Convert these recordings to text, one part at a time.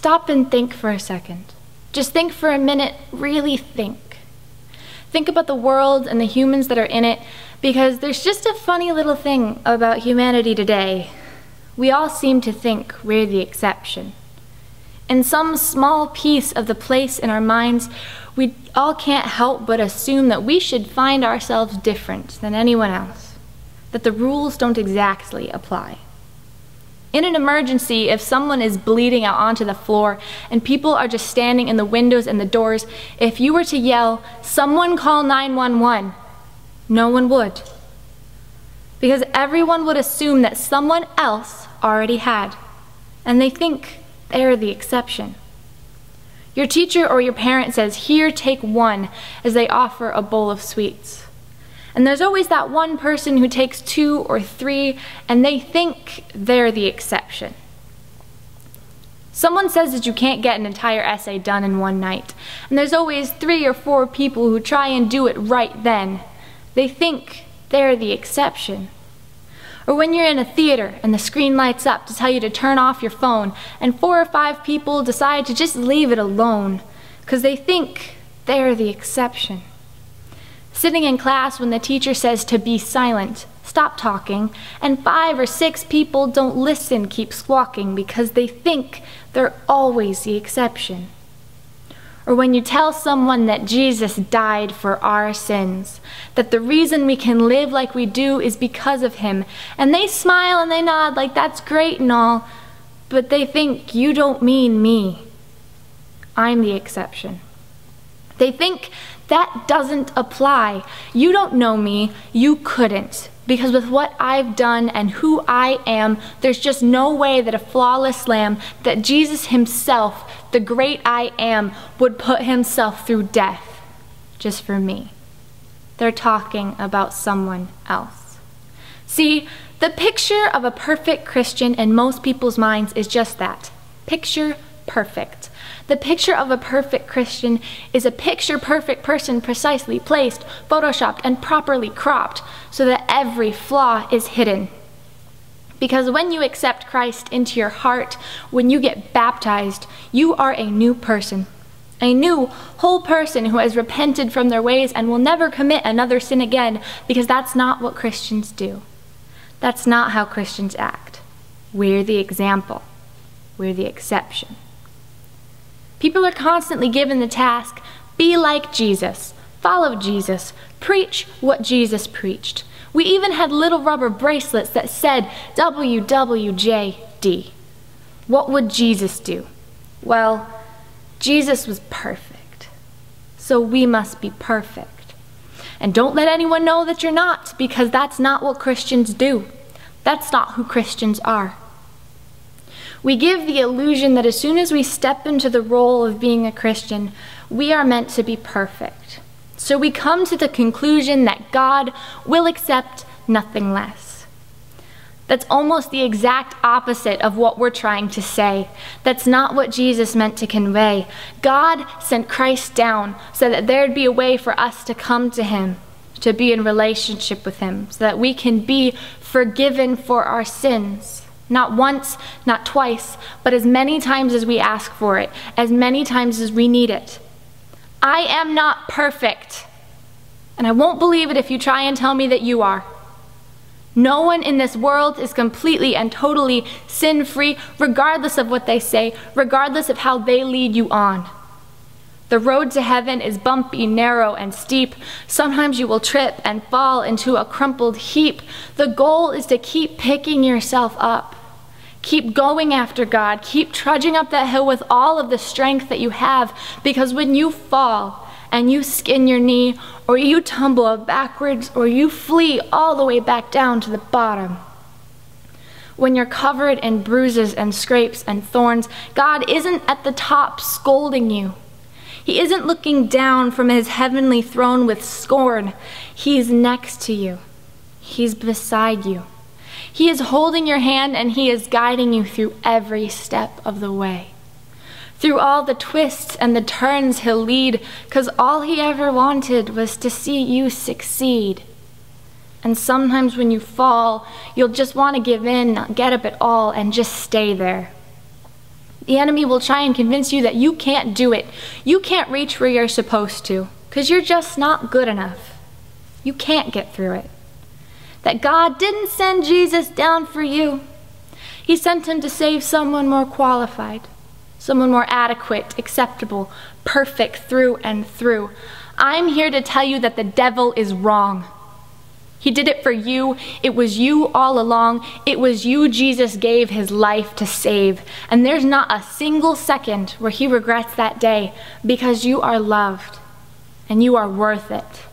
Stop and think for a second. Just think for a minute, really think. Think about the world and the humans that are in it, because there's just a funny little thing about humanity today. We all seem to think we're the exception. In some small piece of the place in our minds, we all can't help but assume that we should find ourselves different than anyone else, that the rules don't exactly apply. In an emergency, if someone is bleeding out onto the floor and people are just standing in the windows and the doors, if you were to yell, "Someone call 911," no one would. Because everyone would assume that someone else already had, and they think they're the exception. Your teacher or your parent says, "Here, take one," as they offer a bowl of sweets. And there's always that one person who takes 2 or 3, and they think they're the exception. Someone says that you can't get an entire essay done in one night, and there's always 3 or 4 people who try and do it right then. They think they're the exception. Or when you're in a theater and the screen lights up to tell you to turn off your phone, and 4 or 5 people decide to just leave it alone because they think they're the exception. Sitting in class when the teacher says to be silent, stop talking, and 5 or 6 people don't listen, keep squawking because they think they're always the exception. Or when you tell someone that Jesus died for our sins, that the reason we can live like we do is because of him, and they smile and they nod like that's great and all, but they think you don't mean me. I'm the exception. They think that doesn't apply. You don't know me, you couldn't. Because with what I've done and who I am, there's just no way that a flawless lamb, that Jesus himself, the great I am, would put himself through death just for me. They're talking about someone else. See, the picture of a perfect Christian in most people's minds is just that. Picture perfect. The picture of a perfect Christian is a picture-perfect person precisely placed, photoshopped, and properly cropped so that every flaw is hidden. Because when you accept Christ into your heart, when you get baptized, you are a new person. A new, whole person who has repented from their ways and will never commit another sin again, because that's not what Christians do. That's not how Christians act. We're the example. We're the exception. People are constantly given the task, be like Jesus, follow Jesus, preach what Jesus preached. We even had little rubber bracelets that said WWJD. What would Jesus do? Well, Jesus was perfect, so we must be perfect. And don't let anyone know that you're not, because that's not what Christians do. That's not who Christians are. We give the illusion that as soon as we step into the role of being a Christian, we are meant to be perfect. So we come to the conclusion that God will accept nothing less. That's almost the exact opposite of what we're trying to say. That's not what Jesus meant to convey. God sent Christ down so that there'd be a way for us to come to him, to be in relationship with him, so that we can be forgiven for our sins. Not once, not twice, but as many times as we ask for it, as many times as we need it. I am not perfect, and I won't believe it if you try and tell me that you are. No one in this world is completely and totally sin-free, regardless of what they say, regardless of how they lead you on. The road to heaven is bumpy, narrow, and steep. Sometimes you will trip and fall into a crumpled heap. The goal is to keep picking yourself up. Keep going after God. Keep trudging up that hill with all of the strength that you have, because when you fall and you skin your knee, or you tumble backwards, or you flee all the way back down to the bottom, when you're covered in bruises and scrapes and thorns, God isn't at the top scolding you. He isn't looking down from his heavenly throne with scorn. He's next to you. He's beside you. He is holding your hand, and he is guiding you through every step of the way. Through all the twists and the turns he'll lead, because all he ever wanted was to see you succeed. And sometimes when you fall, you'll just want to give in, not get up at all, and just stay there. The enemy will try and convince you that you can't do it. You can't reach where you're supposed to, because you're just not good enough. You can't get through it. That God didn't send Jesus down for you. He sent him to save someone more qualified, someone more adequate, acceptable, perfect through and through. I'm here to tell you that the devil is wrong. He did it for you. It was you all along. It was you Jesus gave his life to save. And there's not a single second where he regrets that day, because you are loved and you are worth it.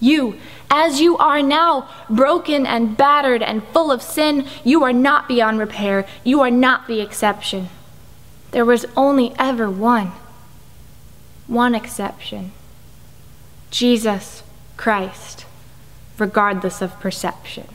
You, as you are now, broken and battered and full of sin, you are not beyond repair. You are not the exception. There was only ever one exception: Jesus Christ, regardless of perception.